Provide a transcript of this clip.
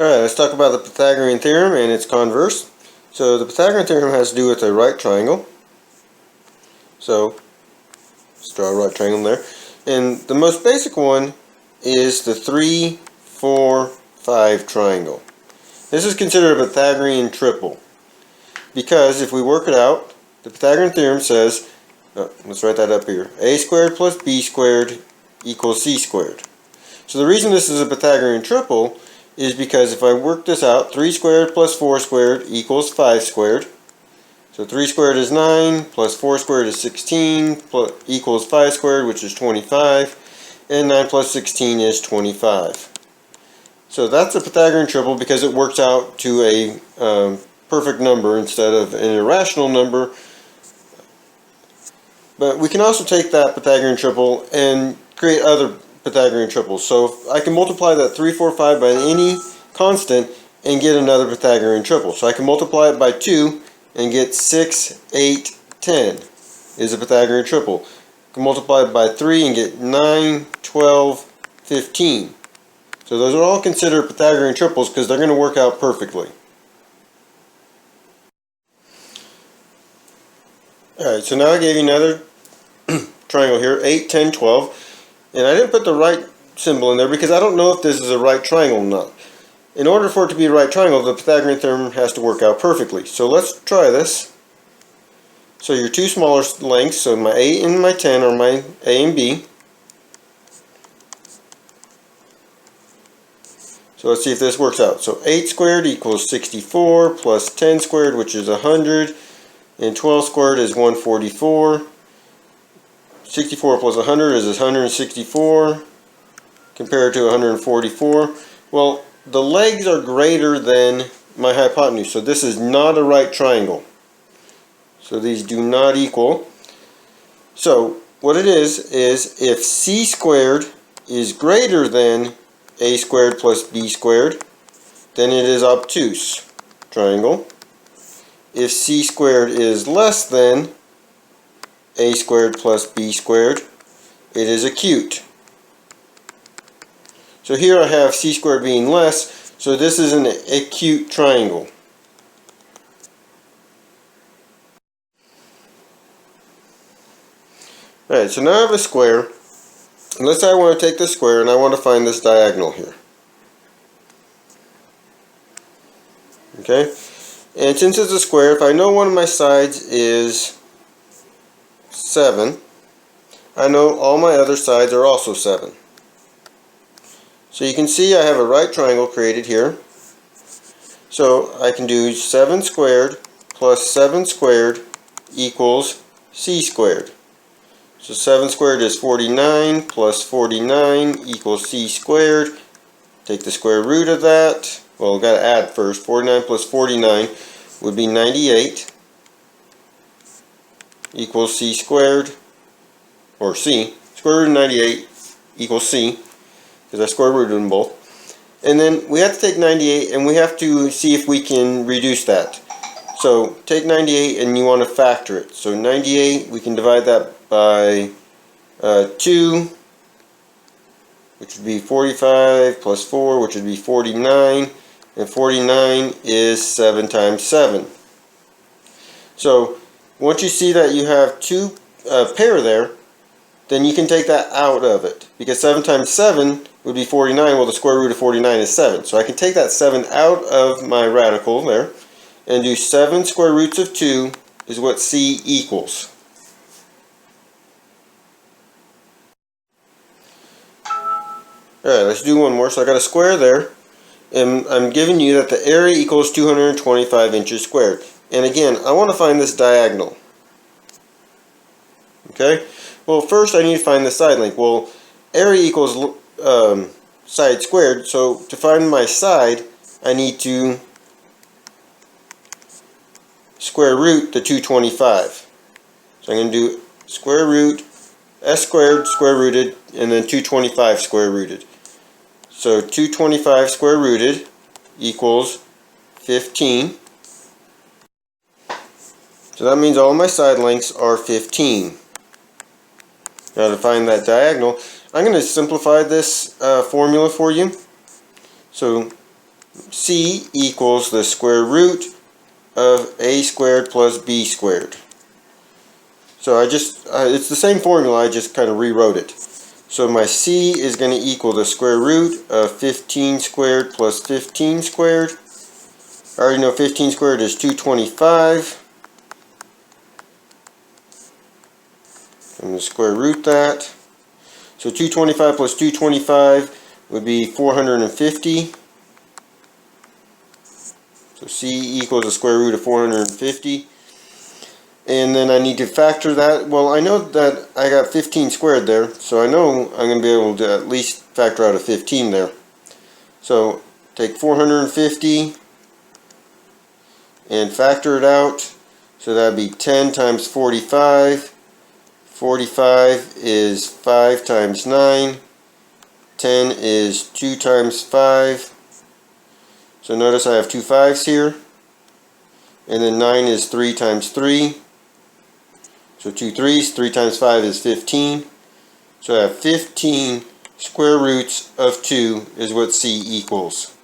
Alright, let's talk about the Pythagorean Theorem and its converse. So the Pythagorean Theorem has to do with a right triangle. So let's draw a right triangle there. And the most basic one is the 3, 4, 5 triangle. This is considered a Pythagorean triple because if we work it out, the Pythagorean Theorem says, let's write that up here, a squared plus b squared equals c squared. So the reason this is a Pythagorean triple is because if I work this out, 3 squared plus 4 squared equals 5 squared. So 3 squared is 9, plus 4 squared is 16, equals 5 squared, which is 25, and 9 plus 16 is 25. So that's a Pythagorean triple because it works out to a perfect number instead of an irrational number. But we can also take that Pythagorean triple and create other Pythagorean triples. So I can multiply that 3, 4, 5 by any constant and get another Pythagorean triple. So I can multiply it by 2 and get 6, 8, 10 is a Pythagorean triple. I can multiply it by 3 and get 9, 12, 15. So those are all considered Pythagorean triples because they're going to work out perfectly. Alright, so now I gave you another triangle here, 8, 10, 12. And I didn't put the right symbol in there because I don't know if this is a right triangle or not. In order for it to be a right triangle, the Pythagorean theorem has to work out perfectly. So let's try this. So your two smaller lengths, so my 8 and my 10 are my A and B. So let's see if this works out. So 8 squared equals 64 plus 10 squared, which is 100, and 12 squared is 144. 64 plus 100 is 164 compared to 144. Well, the legs are greater than my hypotenuse, so this is not a right triangle. So these do not equal. So what it is if c squared is greater than a squared plus b squared, then it is obtuse triangle. If c squared is less than a squared plus b squared, it is acute. So here I have c squared being less, so this is an acute triangle. Alright, so now I have a square. And let's say I want to take this square and I want to find this diagonal here. Okay? And since it's a square, if I know one of my sides is 7, I know all my other sides are also 7. So you can see I have a right triangle created here. So I can do 7 squared plus 7 squared equals c squared. So 7 squared is 49 plus 49 equals c squared. Take the square root of that. Well, we've got to add first. 49 plus 49 would be 98 equals c squared, or c. Square root of 98 equals c, because I square rooted them both. And then we have to take 98 and we have to see if we can reduce that. So take 98 and you want to factor it. So 98, we can divide that by 2, which would be 45, plus 4, which would be 49. And 49 is 7 times 7. So once you see that you have two pair there, then you can take that out of it. Because 7 times 7 would be 49. Well, the square root of 49 is 7. So I can take that 7 out of my radical there and do 7 square roots of 2 is what c equals. Alright, let's do one more. So I got a square there. And I'm giving you that the area equals 225 inches squared. And again, I want to find this diagonal. Okay? Well, first I need to find the side length. Well, area equals side squared. So to find my side, I need to square root the 225. So I'm going to do square root s squared square rooted and then 225 square rooted. So 225 square rooted equals 15. So that means all my side lengths are 15. Now to find that diagonal, I'm going to simplify this formula for you. So C equals the square root of a squared plus b squared. So it's the same formula, I just kind of rewrote it. So my C is going to equal the square root of 15 squared plus 15 squared. I already know 15 squared is 225. I'm going to square root that. So 225 plus 225 would be 450. So C equals the square root of 450. And then I need to factor that. Well, I know that I got 15 squared there, so I know I'm going to be able to at least factor out a 15 there. So take 450 and factor it out. So that would be 10 times 45. 45 is 5 times 9. 10 is 2 times 5. So notice I have two 5s here. And then 9 is 3 times 3. So 2 3s, 3 times 5 is 15. So I have 15 square roots of 2 is what C equals.